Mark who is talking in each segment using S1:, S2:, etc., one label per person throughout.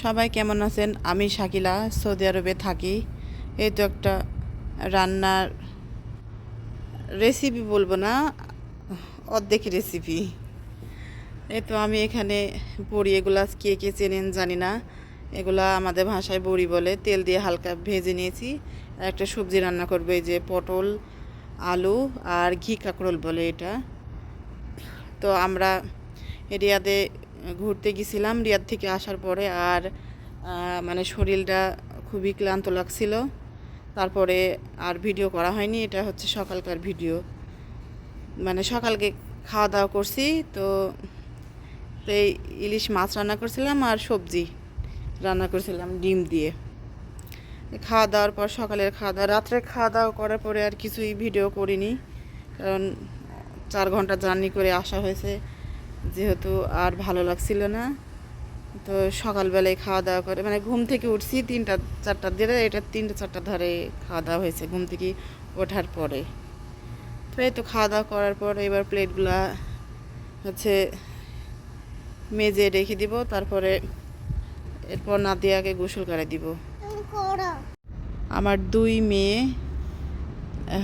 S1: সবাই কেমন আছেন? আমি শাকিলা, সৌদি আরবে থাকি। এই তো একটা রান্নার রেসিপি বলবো না, অর্ধেক রেসিপি। এই তো আমি এখানে বড়ি, এগুলা কে কে চেনেন জানি না, এগুলা আমাদের ভাষায় বড়ি বলে। তেল দিয়ে হালকা ভেজে নিয়েছি। আর একটা সবজি রান্না করবো, এই যে পটল, আলু আর ঘি কাঁকরোল বলে এটা। তো আমরা রিয়াদে ঘুরতে গেছিলাম। রিয়াদ থেকে আসার পরে আর মানে শরীরটা খুবই ক্লান্ত লাগছিল। তারপরে আর ভিডিও করা হয়নি। এটা হচ্ছে সকালকার ভিডিও, মানে সকালকে খাওয়া দাওয়া করছি। তো এই ইলিশ মাছ রান্না করছিলাম আর সবজি রান্না করছিলাম ডিম দিয়ে। খাওয়া দাওয়ার পর সকালের খাওয়া দাওয়া, রাত্রে খাওয়া দাওয়া করার পরে আর কিছুই ভিডিও করিনি, কারণ 4 ঘন্টা জার্নি করে আসা হয়েছে, যেহেতু আর ভালো লাগছিল না। তো সকালবেলায় খাওয়া দাওয়া করে, মানে ঘুম থেকে উঠছি 3টা 4টার দিকে, এটা 3টা 4টা ধরে খাওয়া দাওয়া হয়েছে ঘুম থেকে ওঠার পরে। তো এই তো খাওয়া দাওয়া করার পর এবার প্লেটগুলা হচ্ছে মেজে রেখে দিব। তারপরে এরপর নাদিয়াকে গোসল করে দিব। আমার 2 মেয়ে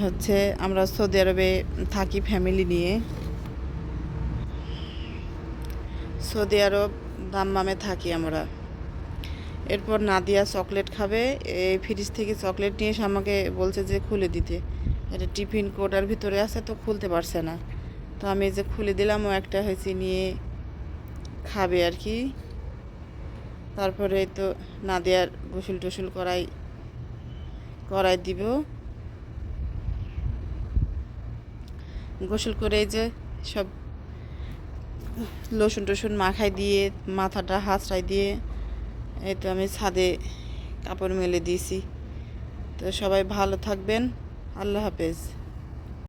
S1: হচ্ছে, আমরা সৌদি আরবে থাকি ফ্যামিলি নিয়ে। সৌদি আরব দাম্মামে থাকি আমরা। এরপর নাদিয়া চকলেট খাবে। এই ফ্রিজ থেকে চকলেট নিয়ে এসে আমাকে বলছে যে খুলে দিতে। এটা টিফিন কোটার ভিতরে আছে, তো খুলতে পারছে না। তো আমি যে খুলে দিলাম, ও একটা হয়েছে নিয়ে খাবে আর কি। তারপরে তো নাদিয়ার গোসল টোসল করাই দিব। গোসল করে যে সব লোশন টোশন মাখাই দিয়ে, মাথাটা হাঁচড়াই দিয়ে এই তো আমি ছাদে কাপড় মেলে দিয়েছি। তো সবাই ভালো থাকবেন। আল্লাহ হাফেজ।